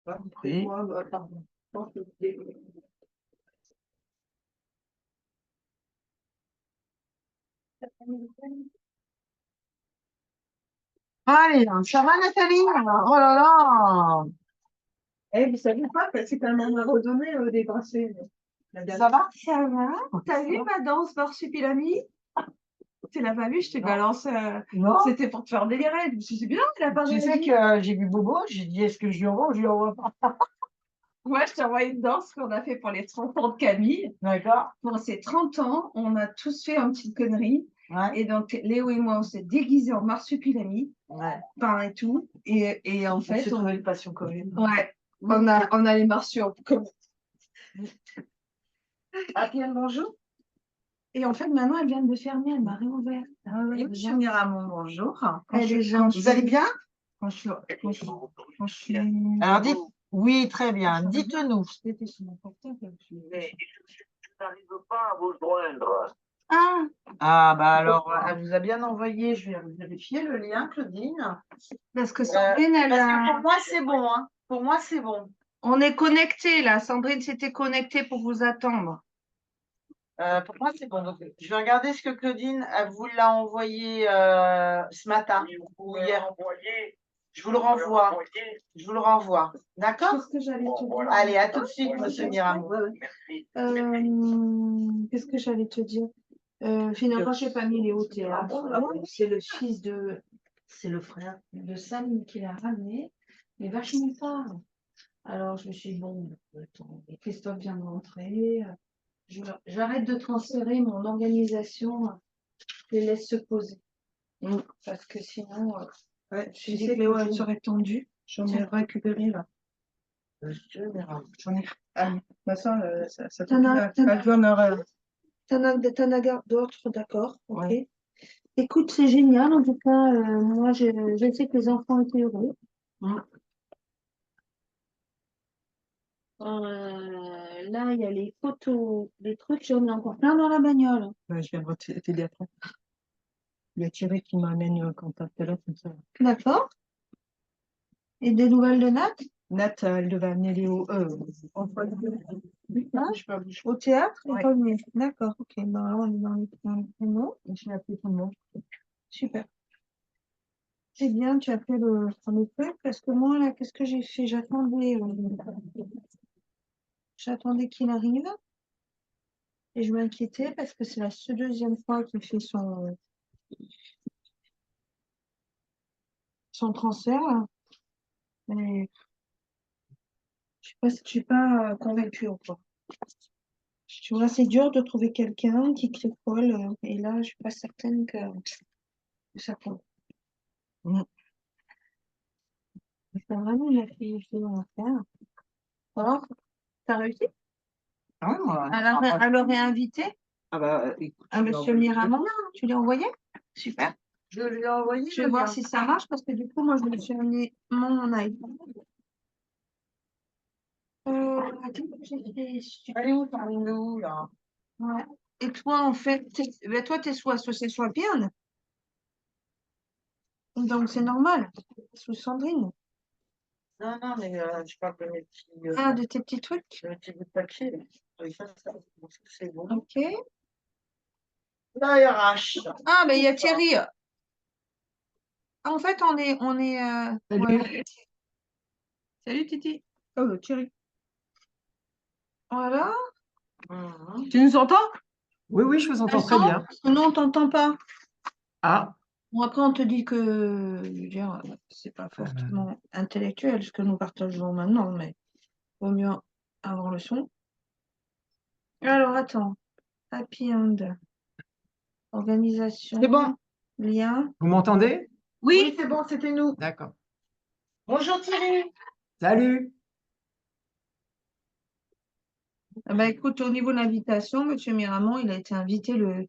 Pas compris. Allez, ça va Nathalie? Oh là là! Eh, vous savez pas, c'est un moment redonné des pensées. Ça va? Ça va? T'as vu ma danse marsupilami? Tu l'as pas vu, je t'ai Non. balancé. Non? C'était pour te faire délirer. Je me suis dit, bien, il a pas Tu sais réagi. que j'ai vu Bobo, j'ai dit est-ce que je lui envoie ou je lui envoie pas? Moi, je t'ai envoyé une danse qu'on a fait pour les 30 ans de Camille. D'accord? Pour ses 30 ans, on a tous fait une petite connerie. Ouais. Et donc, Léo et moi, on s'est déguisés en marsupilami, Ouais. pain et tout. Et en On fait, s'est trouvé une passion commune. ouais, on a les marsues en commun. Ah, bien, bonjour. Et en fait, maintenant, elle vient de fermer, elle m'a réouvert. Et monsieur Miramon, bonjour. Elle est Vous gentille. allez bien? Quand je suis. Alors dites, oui, très bien. Dites-nous. C'était sur mon portable. Mais je n'arrive pas à vous joindre. Ah, Ah, bah alors, elle vous a bien envoyé, je vais vérifier le lien, Claudine. parce que Sandrine, elle Parce que a. pour moi, c'est bon, hein. Pour moi, c'est bon. On est connectés là. Sandrine s'était connectée pour vous attendre. Pour moi, c'est bon. Donc, je vais regarder ce que Claudine elle vous l'a envoyé ce matin ou hier. Je vous le renvoie. Je vous le renvoie. D'accord? Qu'est-ce que j'allais te dire? Allez, à tout de suite, monsieur Miramon. Qu'est-ce que j'allais te dire? Finalement, j'ai pas mis les hauts théâtres. C'est le fils de. C'est le frère de Sam qui l'a ramené, mais vachement tard. Alors, je me suis dit, bon, attends, Christophe vient de rentrer. J'arrête de transférer mon organisation. Je les laisse se poser. Parce que sinon, Ouais, je me dis que Léo, elle serait tendue. J'en ai récupéré là. Monsieur Miramon. J'en ai. Ah, Bah ça, ça T'en as- t'en as- elle doit me- t'en as d'autres, d'accord, ok. Ouais. Écoute, c'est génial. En tout cas, moi, je sais que les enfants étaient heureux. Mm. Là, il y a les photos, les trucs, j'en ai encore plein dans la bagnole. Ouais, je viendrai t'aider après. Il y a Thierry qui m'amène quand t'as tout à l'heure, comme ça. D'accord. Et des nouvelles de Nat? Nat, elle devait amener Léo. Hein? Je peux bouger. Au théâtre? Ouais. Pas venu. D'accord, ok. Ben, là, on est dans le créneau. Je vais appeler tout le monde. Super. C'est bien, tu as fait le premier truc, parce que moi, là, qu'est-ce que j'ai fait? J'attendais qu'il arrive. Et je m'inquiétais parce que c'est la deuxième fois qu'il fait son transfert. Mais je suis pas convaincue encore. Tu vois, c'est dur de trouver quelqu'un qui cricole. Et là, je suis pas certaine que ça compte. Mm. C'est vraiment une activité à faire. Alors, t'as réussi? Ah ouais, moi. À le réinviter Ah bah, écoute, à je lui ai Monsieur envoyé. Miramont? Tu l'as envoyé? Super. Je lui ai envoyé. Je vais voir si ça marche parce que du coup, moi, je me suis amené mon iPhone. Qu'est-ce que j'ai fait? Elle est où ton Lou, là? Ouais. Et toi, en fait, toi, t'es sous association Happy. Donc, c'est normal. Sous Sandrine. Non, non, mais je parle de mes petits, Ah, de tes petits trucs. de mes petits bouts de papier. Oui, ça, c'est bon. Ok. La RH. Ah, mais il y a Thierry. Ah, en fait, on est. Salut. Voilà. Salut, Titi. Oh, Thierry. Voilà. Mhm. Tu nous entends? Oui, oui, je vous entends très bien. Parce que nous, on t'entend pas. Ah, Bon, après, on te dit que, je veux dire, c'est pas forcément intellectuel ce que nous partageons maintenant, mais vaut mieux avoir le son. Alors, attends. Happy End. Organisation. C'est bon. Lien. vous m'entendez? Oui, c'est bon, c'était nous. D'accord. Bonjour Thierry. Salut. Ah bah, écoute, au niveau de l'invitation, Monsieur Miramont, il a été invité le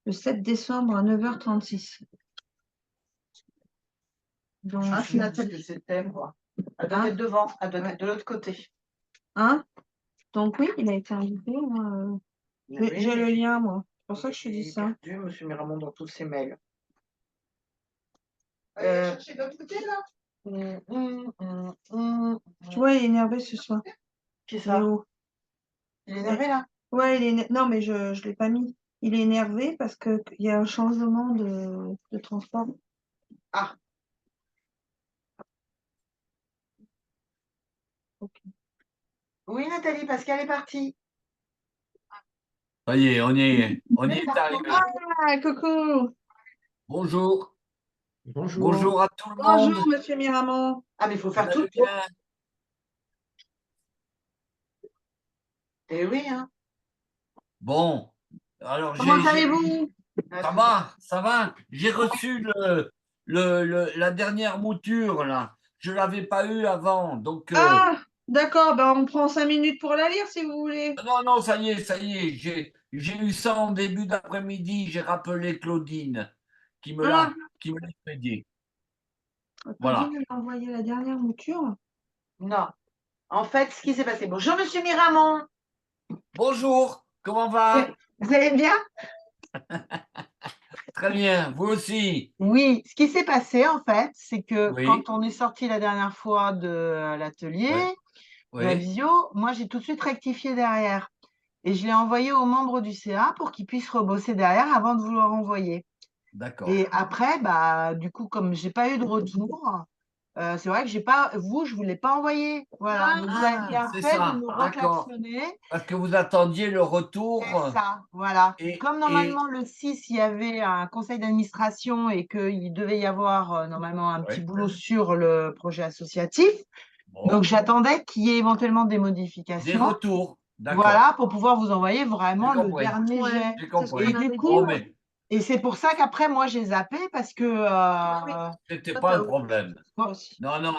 7 décembre à 9h36. Donc, Ah, c'est Nathalie que c'était, moi. Elle doit être devant, elle doit être de l'autre côté. hein? Donc oui, il a été invité. Moi, j'ai le lien, moi. C'est pour ça que je te dis ça. Perdu, monsieur Miramon, dans tous ses mails. Chercher de l'autre côté, là? Tu vois, il est énervé ce soir. Qui est ça? Léo. Il est énervé là? Ouais, il est non, mais je ne l'ai pas mis. Il est énervé parce qu'il y a un changement de transport. Ah, Ok. oui, Nathalie, Pascal est parti. Ça y est, on y est arrivé. Ah, coucou. Bonjour, Bonjour. bonjour à tout le Bonjour, monde. monsieur Miramont. Ah, mais il faut Vous faire tout allez le tour. bien? Eh oui, hein. Bon, alors Comment allez-vous? ça va. J'ai reçu la dernière mouture là. Je l'avais pas eu avant, donc Ah, d'accord, ben on prend 5 minutes pour la lire si vous voulez. non, ça y est, j'ai eu ça en début d'après-midi. J'ai rappelé Claudine qui me Ah, l'a expédié. Claudine Voilà. a envoyé la dernière mouture. Non. En fait, ce qui s'est passé. Bonjour, monsieur Miramont. Bonjour, comment va? Vous allez bien? Très bien, vous aussi. Oui, ce qui s'est passé, en fait, c'est que Oui, quand on est sorti la dernière fois de l'atelier, oui, de la oui, visio, moi, j'ai tout de suite rectifié derrière. Et je l'ai envoyé aux membres du CA pour qu'ils puissent rebosser derrière avant de vous le renvoyer. d'accord. Et après, bah, du coup, comme j'ai pas eu de retour, c'est vrai que je ne vous l'ai pas envoyé. Voilà. Donc, vous avez bien C'est fait de ça, me d'accord. reklaxonner. Parce que vous attendiez le C'est retour ça, voilà. et, Comme et normalement le 6, il y avait un conseil d'administration et qu'il devait y avoir normalement un petit ouais, boulot sur le projet associatif. Donc bon, j'attendais qu'il y ait éventuellement des des modifications, retours, d'accord. voilà, pour pouvoir vous envoyer J'ai vraiment le compris, dernier Ouais, jet. j'ai c'est ce Et qu'on compris. du avait dit. Bon, coup, mais et c'est pour ça qu'après moi j'ai zappé parce que c'était Toi, pas t'as un autre problème. chose, bon, toi aussi. Non, non,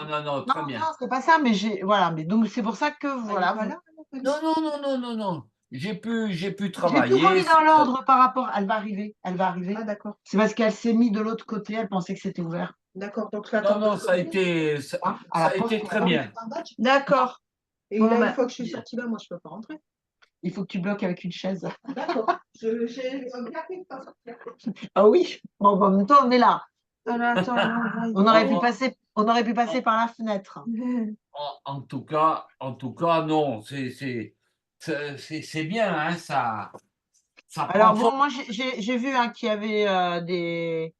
très bien. non, c'est pas ça, mais j'ai voilà, mais donc c'est pour ça que Elle est voilà, pas là, Non. J'ai pu j'ai tout travailler. remis dans C'est très... l'ordre par rapport. Elle va arriver. Elle va arriver. Ah, d'accord. C'est parce qu'elle s'est mise de l'autre côté. Elle pensait que c'était ouvert. D'accord, donc je l'attends. Non, ça a été, ça, Hein, à ça la a porte. été très bien. D'accord. Et Bon, là, ben, une fois que je suis sortie là, moi, je peux pas rentrer. Il faut que tu bloques avec une chaise. D'accord. J'ai regardé de pas sortir. Ah oui. Bon, en même temps, on est là. alors attends, là, on va y On aurait pu Oh, passer. On aurait pu passer par la fenêtre. aller. en tout cas, non, c'est bien, hein, ça prend Alors forme. bon, moi j'ai vu hein, qu'il y avait des.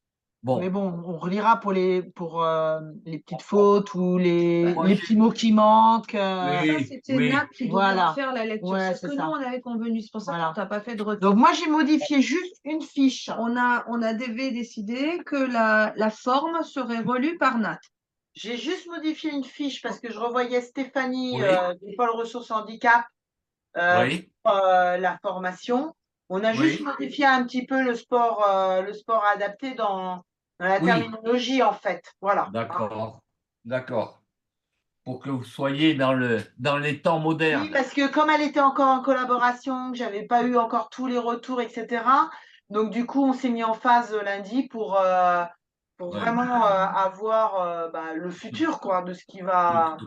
Mais Bon, bon, on relira pour les petites fautes ou moi, les petits mots qui manquent. Ça, oui, c'était oui, Nat qui devait Voilà. faire la lecture. Ouais, C'est ce c'est que ça. nous, on avait convenu. C'est pour ça Voilà. qu'on t'a pas fait de retour. Donc moi j'ai modifié juste une fiche. On a décidé que la forme serait relue par Nat. J'ai juste modifié une fiche parce que je revoyais Stéphanie oui, du pôle ressources handicap oui, pour la formation. On a juste oui, modifié un petit peu le sport adapté dans la oui, terminologie en fait. Voilà. d'accord. Pour que vous soyez dans les temps Oui, modernes. parce que comme elle était encore en collaboration, que j'avais pas eu encore tous les retours, etc. Donc du coup, on s'est mis en phase lundi pour Oui, vraiment avoir bah, le futur quoi, tout, de ce qui tout va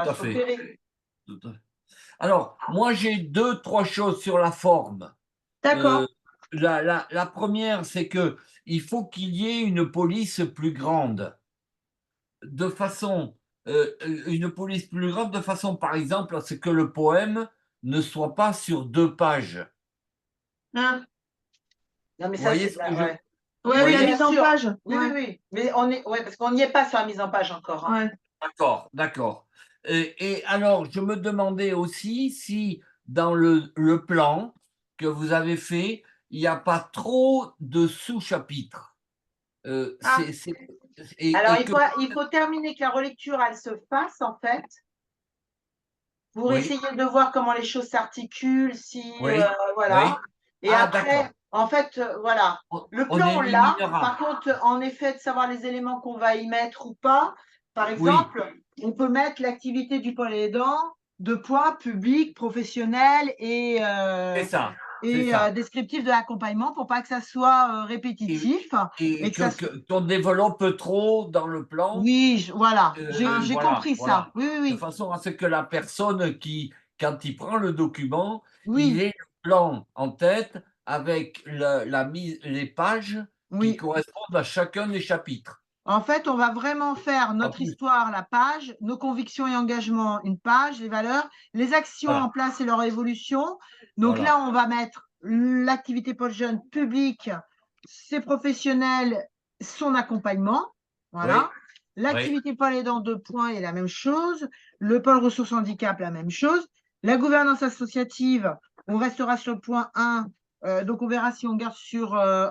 à fait. s'opérer. Tout à fait. Alors, moi, j'ai deux, trois choses sur la forme. D'accord. Euh, la première, c'est que il faut qu'il y ait une police plus grande, de façon, une police plus grande, de façon, par exemple, à ce que le poème ne soit pas sur 2 pages. Hein? Non, mais Vous ça, voyez c'est ce que je. ouais. Ouais, Oui, la Voyez? bien mise en sûr. page. Oui, Ouais. oui, oui. Mais ouais, parce qu'on n'y est pas sur la mise en page encore. Hein. Ouais. D'accord. Et alors, je me demandais aussi si dans le plan que vous avez fait, il n'y a pas trop de sous-chapitres. Ah, Alors, Et que. il faut terminer que la relecture, elle se fasse, en fait, pour Oui, essayer de voir comment les choses s'articulent, si, oui, voilà. oui. Et Ah, d'accord. après, en fait, voilà. Le On plan, on l'a. Par éliminera. contre, en effet, de savoir les éléments qu'on va y mettre ou pas, par Oui, exemple, on peut mettre l'activité du pôle aidant, de poids public, professionnel c'est ça. C'est et ça. descriptif de l'accompagnement pour pas que ça soit Et, répétitif et et que ça qu'on développe trop dans le plan. Oui, voilà, j'ai Voilà, compris ça. voilà. Oui, oui, De oui. façon à ce que la personne qui, quand il prend le document, il Oui, ait le plan en tête avec les pages qui oui, correspondent à chacun des chapitres. En fait, on va vraiment faire notre plus. histoire, la page, nos convictions et engagements, une page, les valeurs, les actions Voilà. en place et leur évolution. Donc Voilà. là, on va mettre l'activité pôle jeune public, ses professionnels, son accompagnement. Voilà. L'activité pôle aidant, 2 points, est la même chose. Le pôle ressources handicap, la même chose. La gouvernance associative, on restera sur le point 1. Donc, on verra si on garde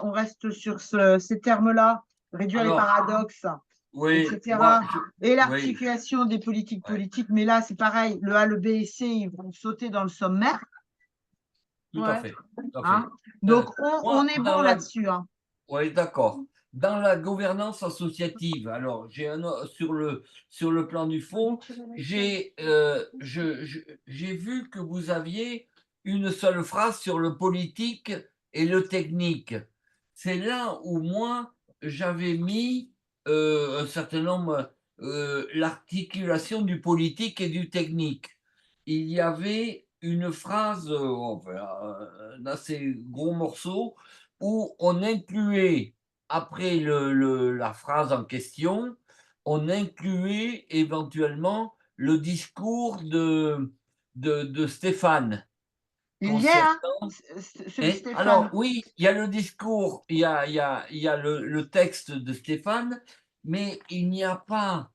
on reste sur ces termes-là, réduire les Alors, paradoxes, oui, etc. moi, Et oui, l'articulation des politiques ouais, politiques. Mais là, c'est pareil, le A, le B et C, ils vont sauter dans le sommaire. tout à fait. Tout à Hein. fait. Donc, Moi, on est dans bon la, là-dessus. Hein. oui, d'accord. Dans la gouvernance associative, alors sur le plan du fond, j'ai vu que vous aviez une seule phrase sur le politique et le technique. C'est là où moi, j'avais mis un certain nombre, l'articulation du politique et du technique. Il y avait une phrase, enfin, un assez gros morceau, où on incluait, après la phrase en question, on incluait éventuellement le discours de Stéphane Il y est, hein, concernant. celui de Alors, Stéphane. oui, il y a le discours, il y a le texte de Stéphane, mais il n'y a pas,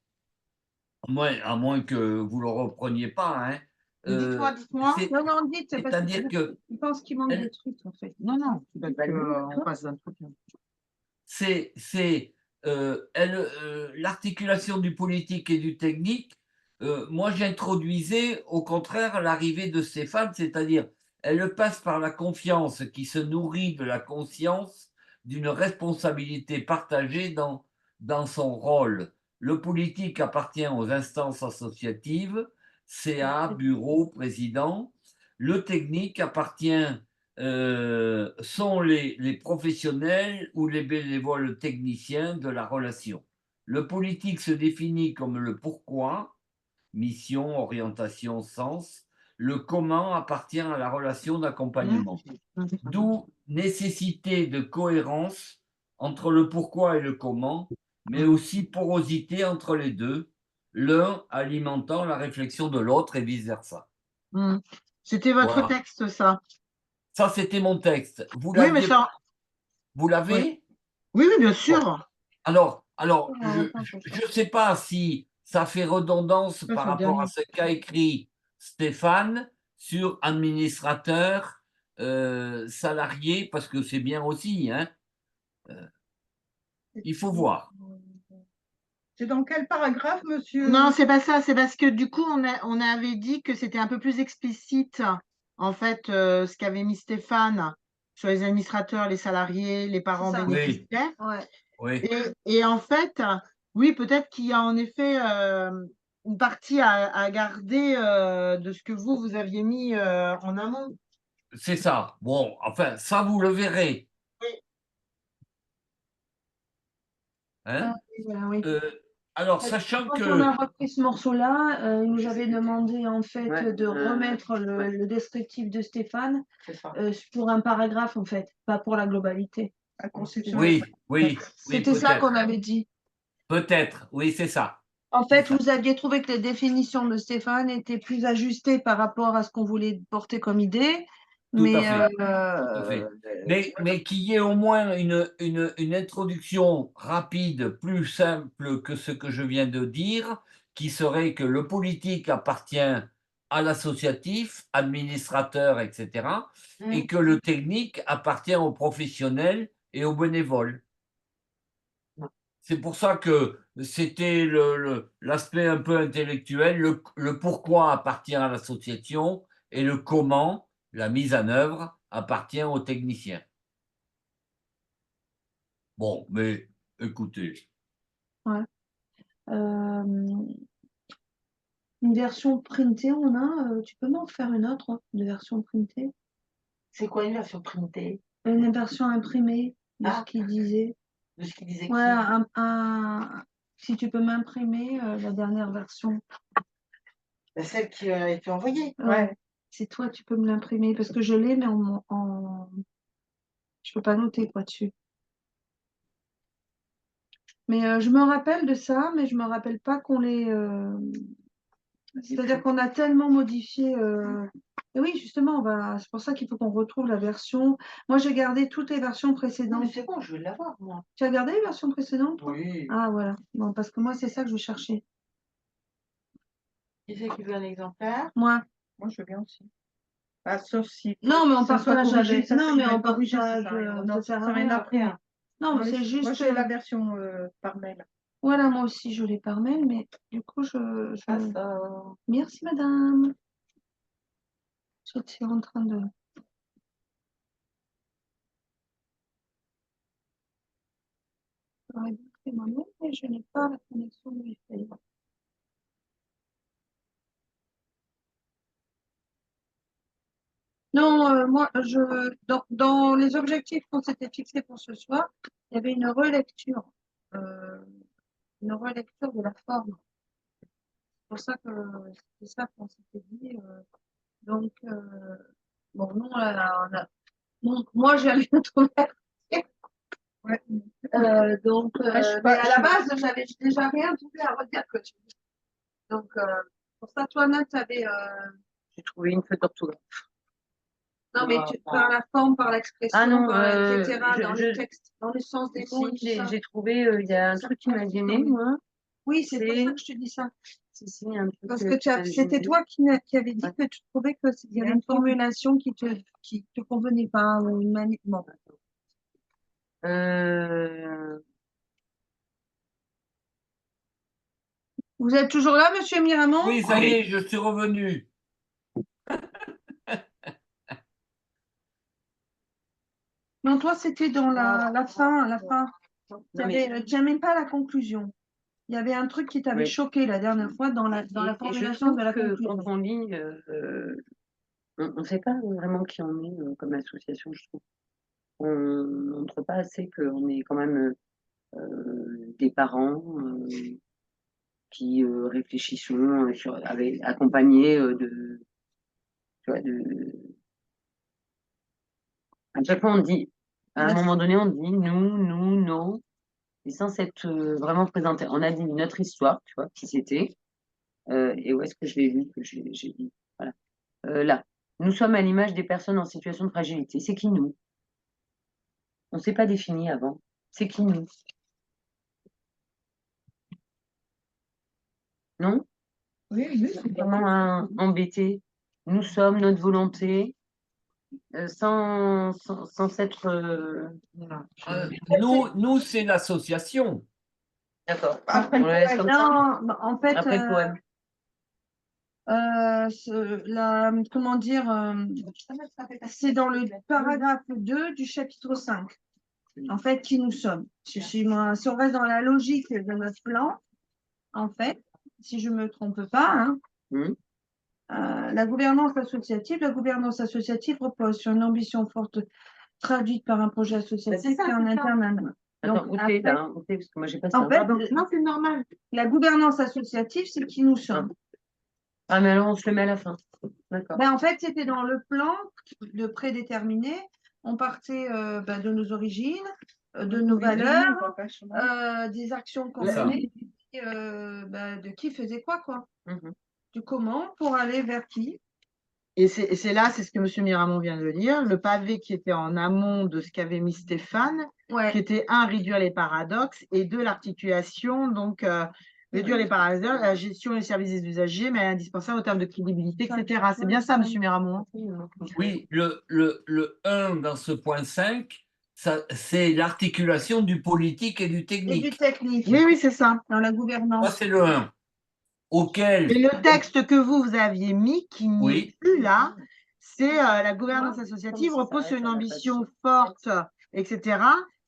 à moins que vous ne le repreniez pas, hein, Dites-moi, dites-moi. Non, non, dites, c'est parce que c'est-à-dire que je pense qu'il manque des trucs, en fait. Non, non, on passe d'un truc. c'est l'articulation du politique et du technique. Moi, j'introduisais au contraire l'arrivée de Stéphane, c'est-à-dire elle passe par la confiance qui se nourrit de la conscience d'une responsabilité partagée dans son rôle. Le politique appartient aux instances associatives, CA, bureau, président. Le technique appartient sont les professionnels ou les bénévoles techniciens de la relation. Le politique se définit comme le pourquoi, mission, orientation, sens. Le comment appartient à la relation d'accompagnement. D'où nécessité de cohérence entre le pourquoi et le comment, mais aussi porosité entre les deux, l'un alimentant la réflexion de l'autre et vice-versa. C'était votre Voilà. texte, ça. Ça, c'était mon texte. Vous Oui, mais l'aviez ça. Vous Oui, l'avez? oui, oui, bien Bon. sûr. Alors, Attends, je ne sais pas si ça fait redondance Ça, par c'est le rapport à dernier. ce qu'a écrit Stéphane sur administrateur, salarié, parce que c'est bien aussi, hein. Il faut voir. C'est dans quel paragraphe, monsieur? Non, c'est pas ça. C'est parce que du coup, on avait dit que c'était un peu plus explicite, en fait, ce qu'avait mis Stéphane sur les administrateurs, les salariés, les parents ça. Oui, bénéficiaires. Ouais. oui. Et en fait, oui, peut-être qu'il y a en effet une partie à garder de ce que vous aviez mis en amont. C'est ça. Bon, enfin, ça, vous le verrez. Hein. Voilà, oui. Alors, sachant Quand on que a repris ce morceau-là, il nous avait demandé en fait de remettre le descriptif de Stéphane C'est ça. pour un paragraphe en fait, pas pour la globalité. La conception. oui, oui, oui, C'était ça peut-être. qu'on avait dit. Peut-être, oui, c'est ça. En C'est fait, ça. vous aviez trouvé que les définitions de Stéphane étaient plus ajustées par rapport à ce qu'on voulait porter comme idée, Tout à mais fait. Tout à fait. Mais qu'il y ait au moins une introduction rapide, plus simple que ce que je viens de dire, qui serait que le politique appartient à l'associatif, administrateur, etc., et que le technique appartient aux professionnels et aux bénévoles. C'est pour ça que c'était l'aspect un peu intellectuel, le pourquoi appartient à l'association et le comment, la mise en œuvre, appartient aux techniciens. Bon, mais écoutez, euh, une version printée, on a. Tu peux m'en faire une autre, une version printée? C'est quoi une version printée Une version imprimée de ce qu'il disait. de ce qu'il disait Ouais, qui si tu peux m'imprimer la dernière version. Celle qui a été envoyée. Ouais. C'est toi, tu peux me l'imprimer parce que je l'ai, mais je peux pas noter quoi dessus. Mais je me rappelle de ça, mais je me rappelle pas qu'on les. C'est-à-dire qu'on a tellement modifié. Et oui, justement, c'est pour ça qu'il faut qu'on retrouve la version. Moi, j'ai gardé toutes les versions Non, mais précédentes. c'est bon, je vais l'avoir, moi. Tu as gardé les versions précédentes, toi? Oui. Ah, voilà. Bon, parce que moi, c'est ça que je cherchais. Qui c'est qui veut un exemplaire? Moi. Moi, je veux bien aussi. Ah, sauf si. Non, mais en ça soit partage corrigé, avec. ça, Non, mais va en être corrigé, ça partage, sert à rien. ça Non, sert ça à sert à rien rien. après. Non, mais Moi, c'est Moi, juste. j'ai la version par mail. Voilà, moi aussi, je l'ai par mail, mais du coup, Ah, ça. Merci, madame. J'étais en train de. J'aurais bien fait ma mail, mais je n'ai pas la connexion Wi-Fi. Non, moi, dans les objectifs qu'on s'était fixés pour ce soir, il y avait euh, une relecture de la forme. C'est pour ça que c'est ça qu'on s'était dit. Donc, bon, nous, moi, j'ai rien trouvé. Ouais. Donc, Ouais, je suis mais pas- à je la suis- base, j'avais déjà rien trouvé à redire que tu dis. Donc, pour ça, toi, Nat, tu avais. J'ai trouvé une faute d'orthographe. Non, mais par la forme, par l'expression, Ah non, etc., dans les textes, dans le sens des mots, et Si, tout ça. j'ai trouvé, il y a un truc qui m'a gêné, moi. Oui, c'est pour c'est- ça que je te dis ça. Si, il y a un truc Parce qui que m'a c'était gêné. toi qui avais dit Ouais. que tu trouvais que il y avait une formulation qui te convenait pas, ou une manière. Bon. Euh, Vous êtes toujours là, monsieur Miramont? Oui, ça y est, je suis revenu. Non, toi, c'était dans la fin, la fin. non, mais- Tu n'as même pas la conclusion. Il y avait un truc qui t'avait Oui. choqué la dernière fois dans la Et je formulation trouve de la que conclusion. quand on lit, on ne sait pas vraiment qui on est comme association, je trouve. On ne montre pas assez qu'on est quand même des parents qui réfléchissons, accompagnés de, tu vois, à chaque fois on dit, à un moment donné, on dit nous, nos, et sans s'être vraiment présenté. On a dit notre histoire, tu vois, qui c'était, et où est-ce que je l'ai lu, que j'ai dit, voilà. Là, nous sommes à l'image des personnes en situation de fragilité. C'est qui nous? On ne s'est pas défini avant. C'est qui nous? Non? Oui, oui, c'est pas mal. Vraiment embêté. Nous sommes notre volonté, sans s'être. Nous c'est l'association. D'accord. Après On le le laisse comme ça. Non, en fait, Après le poème. comment dire, c'est dans le paragraphe 2 du chapitre 5. En fait, qui nous sommes. Si on reste dans la logique de notre plan, en fait, si je ne me trompe pas, hein, Mmh. la gouvernance associative repose sur une ambition forte traduite par un projet associatif ça, et en c'est ça. interne. Attends, Donc, où t'es après, là? Où t'es? Parce que moi, j'ai pas ça. en fait, Non, c'est normal. la gouvernance associative, c'est qui nous sommes. Ah, mais alors, on se le met à la fin. D'accord. Ben, en fait, c'était dans le plan de prédéterminé. On partait de nos origines, de nos valeurs, des actions qu'on Ça. menait, de qui faisait quoi. Mhm. Du comment pour aller vers qui. Et c'est là, c'est ce que M. Miramont vient de dire, le pavé qui était en amont de ce qu'avait mis Stéphane, Ouais. qui était un, réduire les paradoxes, et deux, l'articulation, donc réduire les paradoxes, la gestion des services des usagers, mais indispensable en termes de crédibilité, etc. C'est bien ça, M. Miramont? Oui, le 1 dans ce point 5, c'est l'articulation du politique et du Et du technique. technique. Oui, oui, c'est ça. Dans la Ça, gouvernance. c'est le 1. Auquel. Et le texte que vous aviez mis, qui n'est Oui. plus là, c'est la gouvernance associative repose sur une ambition forte, etc.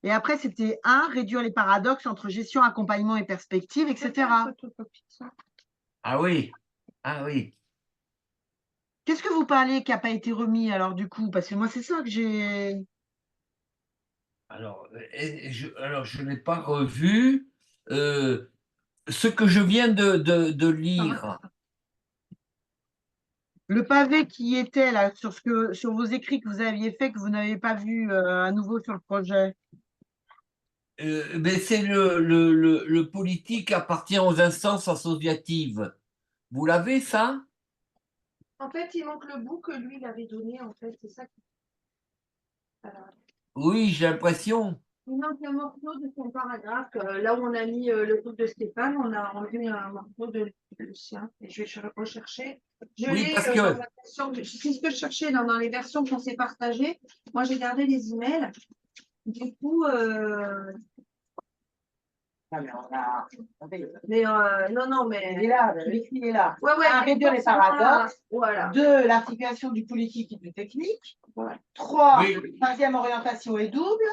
Et après, c'était réduire les paradoxes entre gestion, accompagnement et perspective, etc. Ah oui. Ah oui. Qu'est-ce que vous parlez qui n'a pas été remis alors du coup? Parce que moi, c'est ça que j'ai. Alors, je n'ai pas revu ce que je viens de lire. Le pavé qui était là sur vos écrits que vous aviez fait, que vous n'avez pas vu à nouveau sur le projet. Mais c'est le politique appartient aux instances associatives. Vous l'avez, ça? En fait, il manque le bout que lui, il avait donné, en fait, c'est ça. Alors, Oui, j'ai l'impression. il manque un morceau de son paragraphe. Là où on a mis le truc de Stéphane, on a enlevé un morceau de Lucien. Et je vais rechercher. Je Oui, l'ai parce dans que la version. C'est ce que je cherchais dans les versions qu'on s'est partagées. Moi, j'ai gardé les emails. Du coup, Non, mais on a. mais non, Il mais. est là, l'écrit il est là. Ouais, Un, réduire les forcément, paradoxes. Voilà. 2, l'articulation du politique et du technique. Ouais. 3, Oui. troisième orientation est double.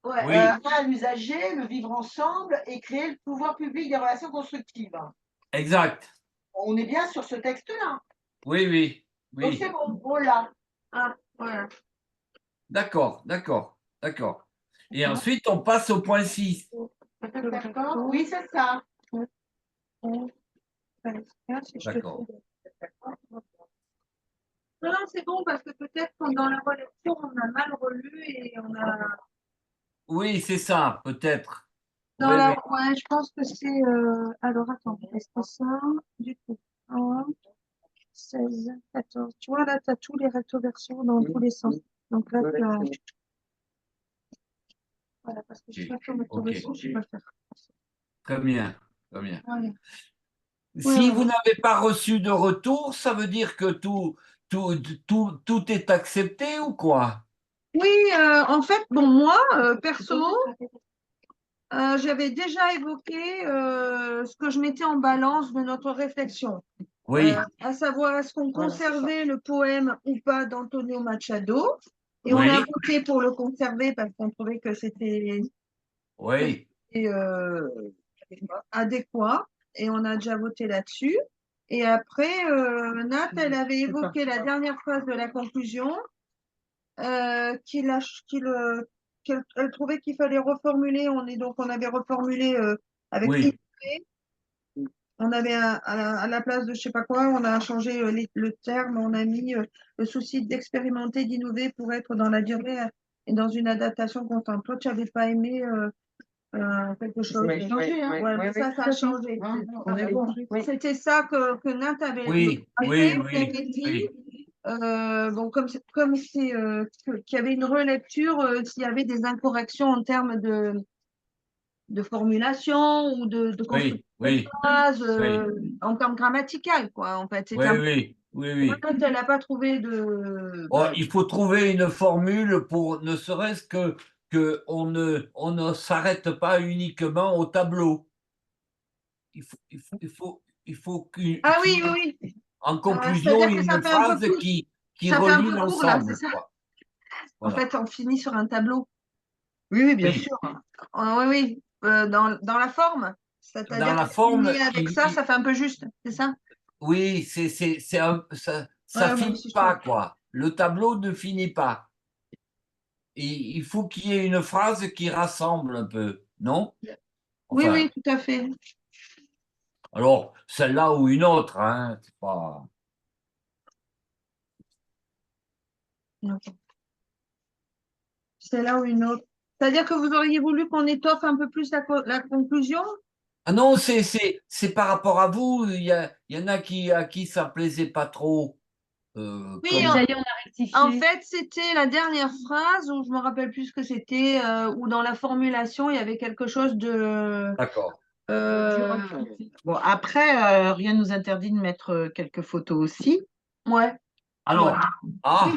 Ouais. Oui. 1, l'usager, le vivre ensemble et créer le pouvoir public des relations constructives. Exact. On est bien sur ce texte-là. Oui, oui, Donc oui. c'est bon, voilà. Ah, voilà. D'accord, d'accord, d'accord. Et ensuite, on passe au point 6. D'accord? Oui, c'est ça. D'accord. Non, c'est bon parce que peut-être que dans la relecture, on a mal relu et on a. Oui, c'est ça, peut-être. Dans Oui, la... oui. Ouais, je pense que c'est. Alors, attends, est-ce que ça, du coup, 1, 16, 14. Tu vois, là, tu as tous les recto verso dans tous les sens. Donc là, tu as. Voilà, parce que je ne sais pas faire recto Ok. verso, je ne sais pas le faire. Très bien, très bien. Voilà. Si Ouais. vous n'avez pas reçu de retour, ça veut dire que tout est accepté ou quoi? Oui, en fait, bon, moi, perso, j'avais déjà évoqué ce que je mettais en balance de notre réflexion, Oui, à savoir est-ce qu'on conservait le poème ou pas d'Antonio Machado. Et on a oui, voté pour le conserver parce qu'on trouvait que c'était oui, euh, adéquat. Et on a déjà voté là-dessus. Et après, Nat, elle avait évoqué la dernière phrase de la conclusion, qu'il a, qu'il, qu'elle elle trouvait qu'il fallait reformuler. On avait reformulé avec oui, innover. On avait à la place de je sais pas quoi, on a changé le terme, on a mis le souci d'expérimenter, d'innover pour être dans la durée et dans une adaptation constante. Toi, tu n'avais pas aimé quelque chose. Oui, Changé, hein. oui, Ouais, oui, ça, oui, ça a changé. Hein, on est bon. C'était ça que Nat avait oui, oui, avait oui, dit. oui, Bon, comme c'est qu'il y avait une relecture, s'il y avait des incorrections en termes de formulation ou de construction oui, de oui, phrases, oui, en termes grammaticaux, quoi. En fait, c'était oui, un peu. oui, oui, oui. Quand elle n'a pas trouvé de. Oh, il faut trouver une formule pour ne serait-ce que on ne s'arrête pas uniquement au tableau. Il faut Ah oui, oui, oui. en conclusion C'est-à-dire que ça une fait un peu phrase plus. qui Ça fait un relie peu court, là, c'est l'ensemble, ça. quoi. En Voilà. fait, on finit sur un tableau. Oui, oui, bien Oui. sûr. Oui, oui. Dans la forme. Dans C'est-à-dire la que forme, finir avec ça, ça fait un peu juste, c'est ça? oui, ça Ouais, moi finit aussi, je pas, trouve. quoi. Le tableau ne finit pas. Et il faut qu'il y ait une phrase qui rassemble un peu, non? Oui, Enfin, oui, tout à fait. alors, celle-là ou une autre, hein, c'est pas. C'est là ou une autre. C'est-à-dire que vous auriez voulu qu'on étoffe un peu plus la conclusion? Ah non, c'est par rapport à vous. Il y en a à qui ça plaisait pas trop. Oui, Comme... Ça y est, on a rectifié. en fait, c'était la dernière phrase où je me rappelle plus ce que c'était, où dans la formulation, il y avait quelque chose de. D'accord. Bon, après, rien ne nous interdit de mettre quelques photos aussi. Ouais. Alors, Ouais. ah,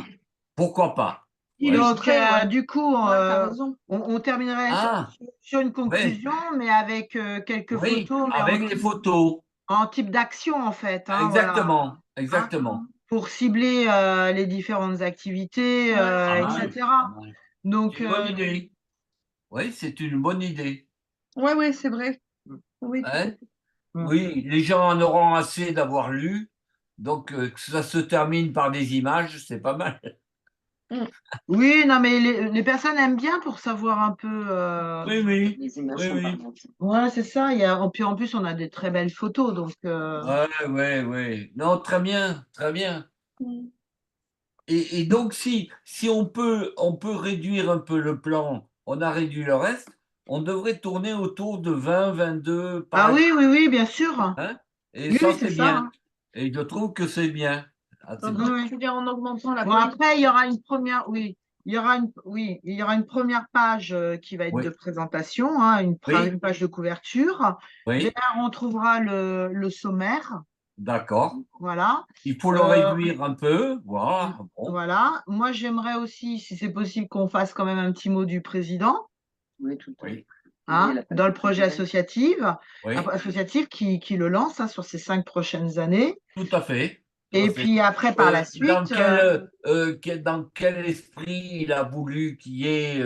pourquoi pas? Ouais. Donc, Illustrer, ouais. du coup, Ouais, t'as raison. on terminerait Ah, sur une oui, conclusion, mais avec quelques oui, photos, mais avec les photos. en type d'action, en fait. Hein, voilà. Exactement, Hein, exactement. pour cibler les différentes activités, Pas mal, etc. pas mal. Donc, C'est une bonne idée. Oui, c'est une bonne idée. Ouais, oui, c'est vrai. Oui, tout à Hein? fait. Oui, les gens en auront assez d'avoir lu. Donc, que ça se termine par des images, c'est pas mal. oui, non, mais les personnes aiment bien pour savoir un peu. Oui, oui, Les images oui, sont oui. pas mal. Ouais, c'est ça. Puis en plus, on a des très belles photos. Donc, Ouais, ouais, ouais. Non, très bien, très bien. Mm. Et donc, si on peut réduire un peu le plan, on a réduit le reste, on devrait tourner autour de 20, 22 Ah pages. oui, oui, oui, bien sûr. Hein, et Oui, ça, oui, c'est c'est ça, bien. hein. Et je trouve que c'est bien. Ah, c'est bien. Oui. Tu dis en augmentant la Bon, police. après, il y aura une première, oui, il y aura une première page qui va être Oui. de présentation, hein, Oui. une page de couverture. Oui, Derrière, on trouvera le sommaire. d'accord. Voilà. Il faut le Euh, réduire un peu. Voilà. Bon. Voilà. Moi, j'aimerais aussi, si c'est possible, qu'on fasse quand même un petit mot du président, Oui, tout le temps. Oui, hein, la page dans le projet oui, associatif qui le lance, hein, sur ces 5 prochaines années. tout à fait. Tout à Et fait. puis après, par la Dans suite, dans quel esprit il a voulu qu'il y ait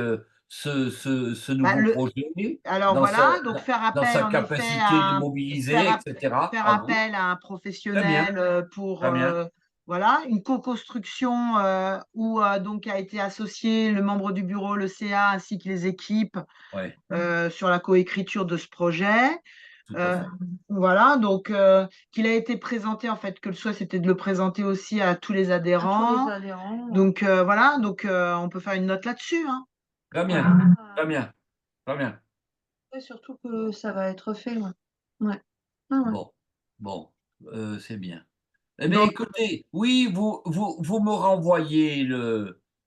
ce bah, nouveau projet, alors dans voilà, donc faire dans appel sa en effet capacité de mobiliser, etc. faire Bravo. appel à un Très bien, professionnel pour très bien. voilà, une co-construction où donc a été associé le membre du bureau, le CA, ainsi que les équipes Ouais, sur la coécriture de ce projet. tout à Euh, fait. voilà, donc qu'il a été présenté, en fait, que le souhait c'était de le présenter aussi à tous les À tous adhérents. les adhérents. Donc voilà, donc on peut faire une note là-dessus, hein. Très bien, Voilà. très bien, très bien. Et surtout que ça va être fait. Ouais. Ouais. Ah ouais. Bon, bon, c'est bien. Eh bien, Donc, écoutez, oui, vous me renvoyez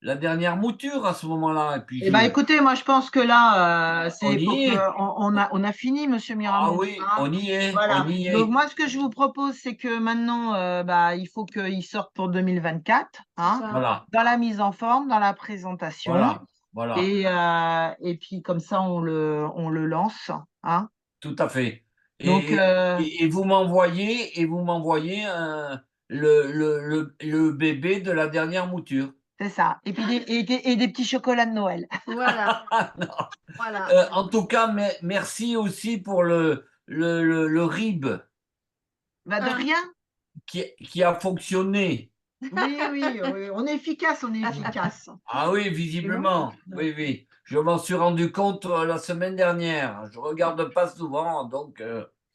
la dernière mouture à ce moment-là, et puis eh ben, écoutez, moi je pense que là, on c'est pour y que est. on a fini, Monsieur Ah Miramont, oui, hein. on y est, on Voilà. y Donc est. moi, ce que je vous propose, c'est que maintenant, bah, il faut qu'il sorte pour 2024, C'est hein, ça. Voilà, dans la mise en forme, dans la présentation, voilà, voilà, et puis comme ça, on le lance, hein. tout à fait. Donc Et vous m'envoyez le bébé de la dernière mouture. c'est ça. Et puis et des petits chocolats de Noël. Voilà. Ah non. Voilà. En tout cas, merci aussi pour le RIB Bah, de rien. qui a fonctionné. Oui, oui, oui, on est efficace, on est efficace. Ah oui, visiblement. Oui, oui. Je m'en suis rendu compte la semaine dernière. Je regarde pas souvent, donc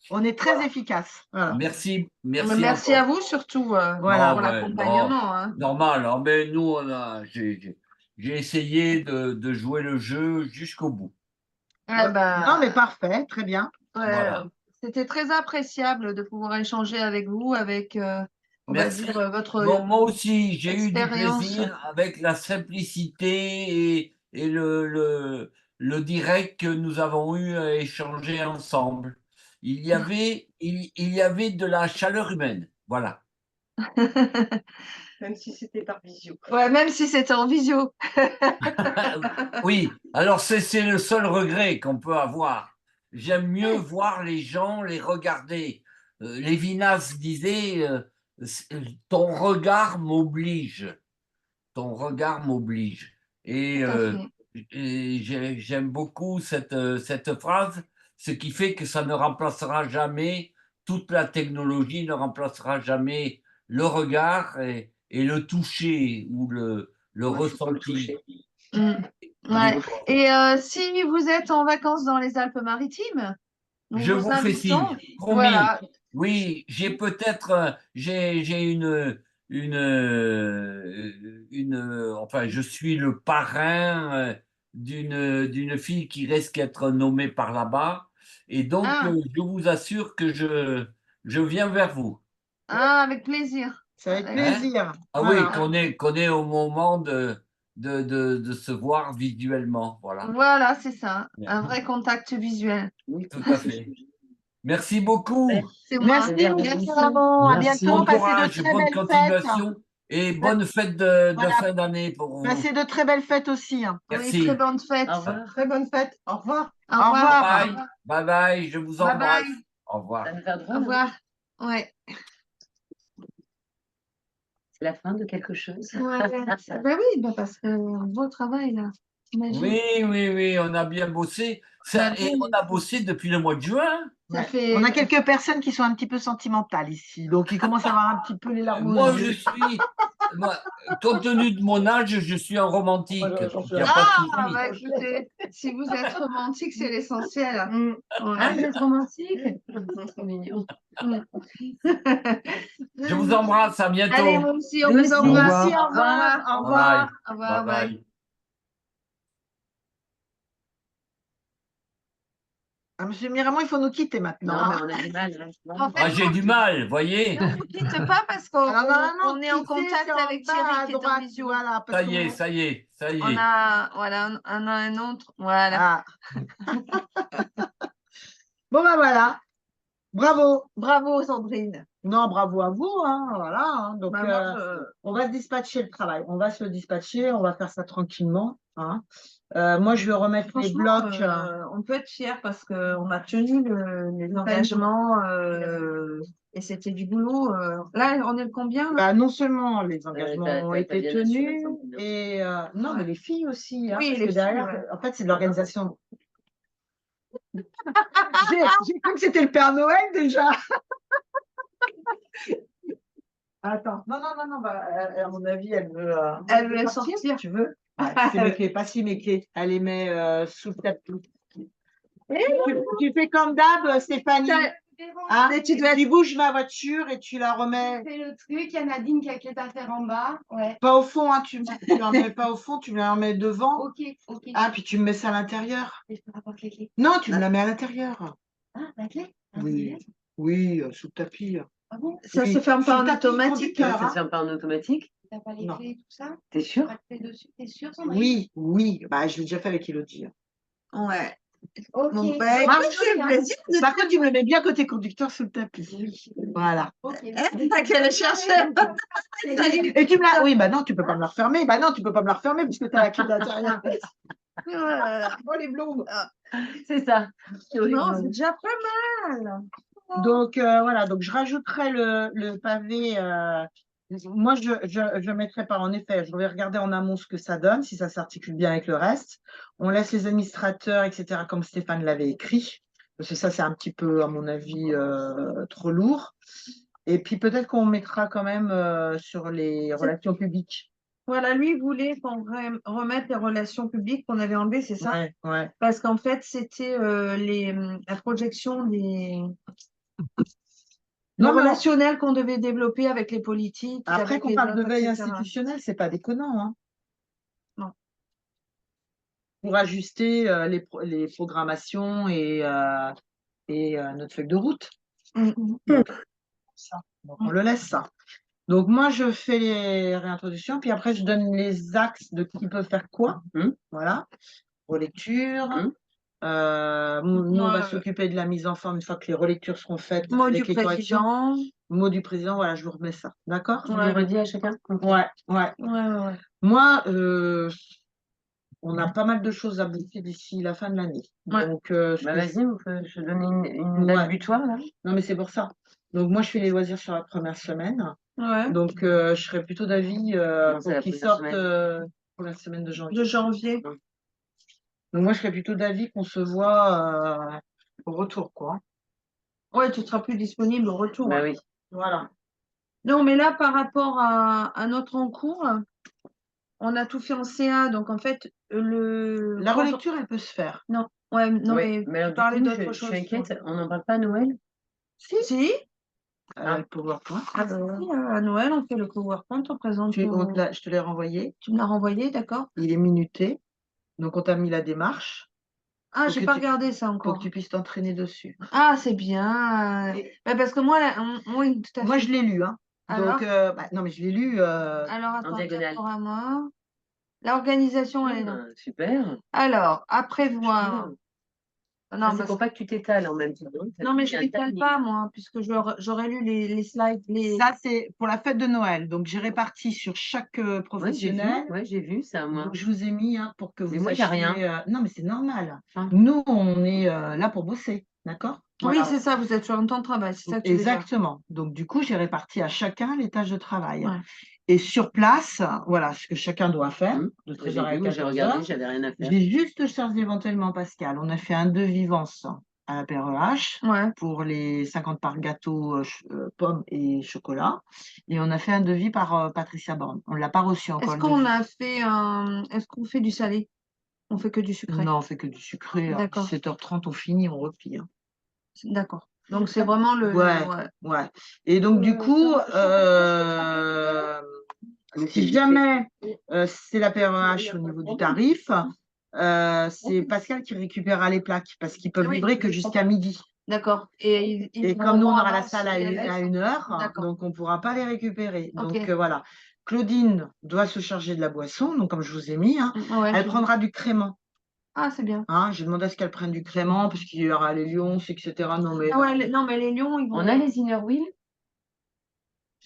On est très efficace. Voilà. merci, Mais merci merci à encore. vous surtout Voilà. pour Non, ouais, non, l'accompagnement. Hein. normal. Ah, mais nous, j'ai essayé de jouer le jeu jusqu'au bout. Eh Non, mais ben, parfait, très bien. ouais, Voilà. c'était très appréciable de pouvoir échanger avec vous, avec, on va Merci. dire, votre Bon, moi aussi, j'ai eu du expérience. plaisir avec la simplicité et le direct que nous avons eu à échanger ensemble. Il y avait de la chaleur humaine. Voilà. Même si c'était par visio. Ouais, même si c'était en visio. Oui, alors c'est le seul regret qu'on peut avoir. J'aime mieux voir les gens, les regarder. Lévinas disait ton regard m'oblige. Ton regard m'oblige. Et, Tout à fait. j'aime beaucoup cette phrase, ce qui fait que ça ne remplacera jamais, toute la technologie ne remplacera jamais le regard et le toucher ou le ressenti. Mm. Ouais. Et si vous êtes en vacances dans les Alpes-Maritimes, nous Je vous vous fais invitons. signe, promis. Voilà. Oui, j'ai peut-être, j'ai enfin, je suis le parrain d'une fille qui risque d'être nommée par là-bas, et donc Ah, je vous assure que je viens vers vous. ah, avec plaisir. C'est avec Avec- Hein? plaisir. Ah oui, Voilà. qu'on est au moment de se voir visuellement, voilà. Voilà, c'est ça. Un vrai contact visuel. Oui, Tout à fait. Merci beaucoup. C'est moi. Merci, monsieur Merci. Miramont. À Merci. bientôt. Bon Passez de courage, très bonne belles fêtes. continuation et bonne fête de Voilà. fin d'année pour vous. Passez de très belles fêtes aussi, hein. Oui, Merci. très bonne fête. Au revoir. Très bonne fête. Au revoir. Au Au revoir. revoir. Bye, bye bye, je vous Bye embrasse. bye. Au revoir. Ça va nous faire Au drôle, hein. revoir. Ouais. C'est la fin de quelque chose. Ouais. Ben oui, ben parce que beau travail là. Imagine. Oui, oui, oui, on a bien bossé. Bah Et oui. on a bossé depuis le mois de juin. Ça Ouais. fait. On a quelques personnes qui sont un petit peu sentimentales ici, donc ils commencent à avoir un petit peu les larmes aux Moi, yeux. moi, compte tenu de mon âge, je suis un romantique. Donc, il n'y a pas de Ah, souci. bah écoutez, si vous êtes romantique, c'est l'essentiel. Mm. Ouais. Ah, vous êtes romantique? Trop mignon. Je vous embrasse, à bientôt. Allez, moi aussi, on Nous vous aussi. embrasse. Merci, au Au revoir. revoir. Au Bye bye. revoir. Au revoir. Bye Bye. bye. Ah, monsieur Miramont, il faut nous quitter maintenant. Non, mais hein. on a du mal. Là, tu vois. En fait, Ah, j'ai du mal, voyez. non, on quitte pas parce qu'on Alors, normalement, on est en quitter, contact c'est en avec bas Thierry à qui est en droite, visio. Voilà, parce Ça y est, qu'on- ça y est, ça y On est. a, voilà, on a un autre. Voilà. Ah. Bon, ben voilà. Bravo. Bravo, Sandrine. Non, bravo à vous. Hein, voilà. Hein. Donc, Bah, moi, on va se dispatcher le travail. On va se le dispatcher. On va faire ça tranquillement. Hein. Moi, je vais remettre les franchement, blocs. on peut être fier parce qu'on a tenu les engagements et c'était du boulot. Là, on est le combien là Bah, non seulement les engagements t'as- ont t'as été bien assuré, tenus, Sandrine, hein. et non, mais les filles aussi. Hein, Oui, parce les que derrière, filles, ouais. en fait, c'est de l'organisation. J'ai cru que c'était le Père Noël déjà. Attends, non, bah, à mon avis, elle veut. Elle veut sortir. Tu veux? Ouais, c'est mes clés, pas si mes clés. Elle les met sous le tapis. Tu fais comme d'hab, Stéphanie. Hein, Mais tu dois tu bouges ma voiture et tu la remets fais le truc, il y a Nadine qui a les affaires en bas. Ouais. pas au fond, hein, tu la remets pas au fond, tu me la remets devant. Ok, ok. Ah, puis tu me mets ça à l'intérieur. Et je te rapporte les clés. Non, tu me la mets à l'intérieur. Ah, la clé? Ah, Oui, c'est oui, sous le tapis. Ah bon? Ça Oui, se ferme sous pas le en tapis automatique. conducteur, Ça hein. se ferme pas en automatique? T'as pas les Non. clés et tout ça? T'es sûr? Pas de clés dessus, t'es sûr, Sandrine? Oui, oui, bah, je l'ai déjà fait avec Elodie. Ouais. Ok. Bon, bah, Ah, écoute, c'est hein. plaisir de Par contre, tu me le mets bien côté conducteur sous le tapis. Voilà. Ok. T'as qu'à le chercher. Et tu me la. Oui, bah non, tu peux pas me la refermer. Bah non, tu peux pas me la refermer puisque tu as la clé de l'intérieur. Oh, les blondes. C'est ça. Non, c'est déjà pas mal. Donc, voilà, donc je rajouterai le pavé. Moi, je mettrai pas, en effet, je vais regarder en amont ce que ça donne, si ça s'articule bien avec le reste. On laisse les administrateurs, etc., comme Stéphane l'avait écrit, parce que ça, c'est un petit peu, à mon avis, trop lourd. Et puis peut-être qu'on mettra quand même sur les relations publiques. Voilà, lui voulait qu'on remette les relations publiques qu'on avait enlevées, c'est ça? Ouais, ouais. Parce qu'en fait, c'était la projection des Non, mais relationnels qu'on devait développer avec les politiques. après avec qu'on les parle de autres, veille etc. institutionnelle, c'est pas déconnant, hein. Non. Pour ajuster les programmations et notre feuille de route. Ça. Donc, on le laisse ça. Donc, moi, je fais les réintroductions, puis après, je donne les axes de qui peut faire quoi. Voilà. Relecture. Nous, on va s'occuper de la mise en forme une fois que les relectures seront faites Mot avec du les corrections. président. Mot du président, voilà, je vous remets ça. D'accord? Tu le redis à chacun? Ouais, ouais. Ouais. Moi, on a pas mal de choses à boucler d'ici la fin de l'année. Ouais. Donc, Bah, vas-y, je te donne une date Ouais. butoir, là. non, mais c'est pour ça. Donc, moi, je fais les loisirs sur la première semaine. Ouais. Donc, je serais plutôt d'avis Non, c'est pour la qu'ils première sortent semaine. pour la semaine de janvier. De janvier. Donc, moi, je serais plutôt d'avis qu'on se voit au retour, quoi. Ouais, tu seras plus disponible au retour. Bah hein. oui. Voilà. Non, mais là, par rapport à notre encours, on a tout fait en CA. Donc, en fait, La relecture, elle peut se faire. Ouais, non, Ouais, mais alors, tu parlais du coup, d'autre je chose. suis inquiète. On n'en parle pas à Noël? Si. Le PowerPoint. Ah, si, à Noël, on fait le PowerPoint, on présente. Je te l'ai renvoyé. Tu me l'as renvoyé, d'accord? Il est minuté. Donc, on t'a mis la démarche. Ah, Faut j'ai que pas tu- regardé ça Pour encore. que tu puisses t'entraîner dessus. Ah, c'est bien. Et- Bah, parce que moi, là, oui, tout à Moi, fait. je l'ai lu. Hein. Alors? Donc, non, mais je l'ai lu. Alors, attends, diagonale. diaporama. L'organisation, elle est là. Super. Alors, à prévoir. Non, Ça, c'est parce- pour pas que tu t'étales en même temps. non, mais je ne ne l'étale pas, moi, puisque j'aurais lu les slides. Ça, c'est pour la fête de Noël. Donc, j'ai réparti sur chaque professionnel. Ouais, j'ai vu ça, moi. Donc, je vous ai mis pour que vous Mais moi, j'ai sachiez, rien. non, mais c'est normal. Ah. Nous, on est là pour bosser. D'accord? Oui, Voilà. c'est ça, vous êtes sur un temps de travail, c'est ça que tu veux dire. Exactement. Donc, du coup, j'ai réparti à chacun les tâches de travail. Ouais. Et sur place, voilà ce que chacun doit faire. De J'ai 13h à vu, j'ai 14h. regardé, j'avais rien à faire. J'ai juste chargé éventuellement Pascal. On a fait un devis Vence à la PREH Ouais. pour les 50 par gâteau, pommes et chocolat. Et on a fait un devis par Patricia Borne. On ne l'a pas reçu encore. Est-ce le qu'on devis. a fait est-ce qu'on fait du salé? On fait que du sucré. Non, on fait que du sucré. À D'accord. 17h30, on finit, on replie. Hein. D'accord. Donc c'est vraiment le. Ouais. ouais. Ouais. Et donc, du coup, si jamais c'est la PREH au niveau du tarif, c'est Pascal qui récupérera les plaques parce qu'ils peuvent Oui, livrer que je jusqu'à midi. D'accord. Et, Et comme nous, on aura la salle à à 1 heure, D'accord. donc on ne pourra pas les récupérer. Ok. Donc voilà. Claudine doit se charger de la boisson, donc comme je vous ai mis, hein. Ouais, Elle prendra du crément. Ah, c'est bien. Hein. J'ai demandé à ce qu'elle prenne du crément parce qu'il y aura les lions, etc. Non, mais Ah ouais, non, mais les lions, ils vont. On a les inner wheels?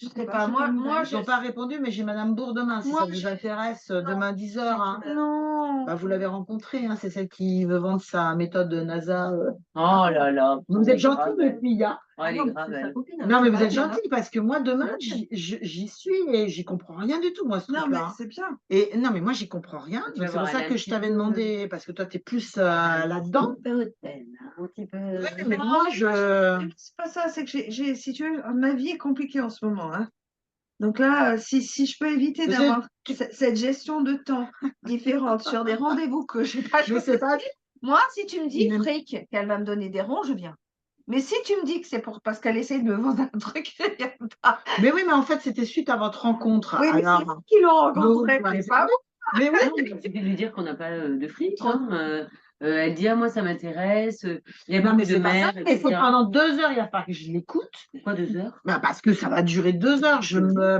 Je sais pas. Moi, ils n'ont pas répondu, mais j'ai Madame Bourg demain, si Moi, ça vous intéresse, demain 10h. Hein. Non. Bah, vous l'avez rencontrée, hein, c'est celle qui veut vendre sa méthode de NASA. Oh là là. Vous elle est êtes gentille, grave, mes elle. filles. Hein. Oh, elle est grave, elle. Non, mais vous êtes gentille parce que moi, demain, j'y suis et j'y comprends rien du tout, moi, ce Non, mais truc-là. c'est bien. Et non, mais moi, j'y comprends rien. Tu Donc, vas c'est voir, pour ça elle est que un je petit t'avais peu- demandé, parce que toi, tu es plus là-dedans. Un peu hautaine, hein, un petit peu. Ouais, mais moi, je. C'est pas ça, c'est que si tu veux, ma vie est compliquée en ce moment, hein. Donc là, si je peux éviter Vous d'avoir êtes- cette gestion de temps différente sur des rendez-vous que je n'ai pas Je sais pas. Moi, si tu me dis, Mais- Frick, qu'elle va me donner des ronds, je viens. Mais si tu me dis que c'est parce qu'elle essaye de me vendre un truc, je viens pas. Mais oui, mais en fait, c'était suite à votre rencontre. Oui, mais c'est Alors, vous qui l'ont rencontré, donc, mais pas moi. mais oui. Non, mais il suffit de lui dire qu'on n'a pas de fric. Hein. Elle dit, ah, moi, ça m'intéresse. Il y a Non, beaucoup mais de c'est pas ça. mères, Mais c'est etc. pendant 2 heures, il va falloir que je l'écoute. Pourquoi 2 heures? Bah, parce que ça va durer 2 heures.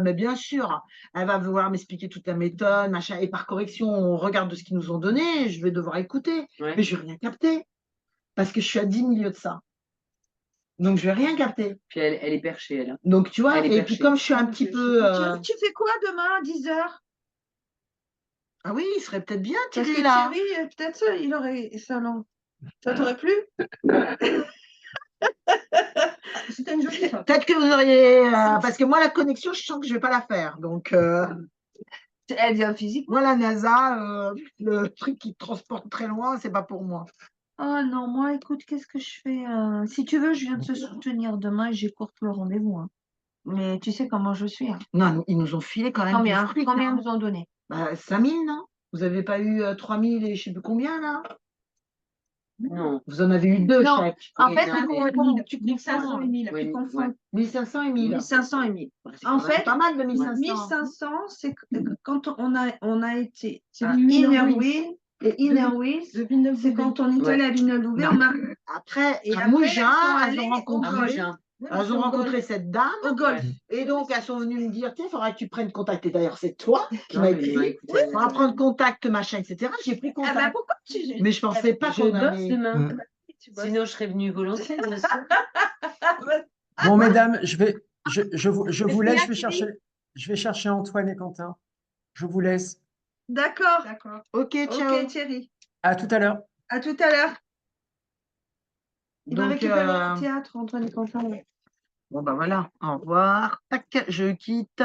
Mais bien sûr, elle va vouloir m'expliquer toute la méthode, machin. Et par correction, on regarde de ce qu'ils nous ont donné. Je vais devoir écouter. Ouais. Mais je vais rien capter. Parce que je suis à 10 milieux de ça. Donc, je vais rien capter. Puis elle est perchée, elle. Hein. Donc, tu vois, Elle est et puis perchée. comme je suis un petit peu. Tu fais quoi demain à 10h? Ah oui, il serait peut-être bien, Parce Thierry, que là. Thierry, peut-être ça, il aurait ça, non. Ça t'aurait plu? C'était une jolie photo. Peut-être que vous auriez. Parce que moi, la connexion, je sens que je ne vais pas la faire. Donc, Elle vient physiquement. moi, la NASA, le truc qui transporte très loin, c'est pas pour moi. Oh non, moi, écoute, qu'est-ce que je fais? Si tu veux, je viens de te soutenir demain et j'écourte le rendez-vous, hein. Mais tu sais comment je suis, hein. Non, ils nous ont filé quand même du Combien? fric. Combien Hein. nous ont donné? Bah, 5000, non? Vous n'avez pas eu 3000 et je ne sais plus combien, là? Non. Vous en avez eu 2 Non. chèques. En Oui, fait, non, mais- tu 1500 confonds. et 1000. Oui, Tu confonds. ouais. 1500 et 1000. 1500 et 1000. C'est En quand même fait, pas mal de 1500. 1500, c'est quand on a été C'est à du Inner Inner Wheels. Wheel. Et Inner Wheels, De Villeneuve c'est quand on est Ouais. allé à Villeneuve-Loubet, Non. on a Après, Et à après, Mougins, elles sont elles allées ont au rencontré, Mougins. elles ont rencontré cette dame. au golf. Et donc, elles sont venues me dire, tiens, il faudra que tu prennes contact. Et d'ailleurs, c'est toi qui Non, m'as mais écrit. écoutez, Il faudra prendre contact, machin, etc. J'ai pris Ah bah contact. pourquoi tu. Mais je pensais pas je qu'on bosse allait. demain. tu bosses. Sinon, je serais venue volontiers, bien sûr. Bon, mesdames, je vous laisse. Merci. Je vais chercher Antoine et Quentin. Je vous laisse. D'accord. D'accord. Ok, ciao. Ok, Thierry. À tout à l'heure. À tout à l'heure. Il va Donc, récupérer le théâtre, Antoine et Quentin. bon, bah voilà. Au revoir. Tac, je quitte.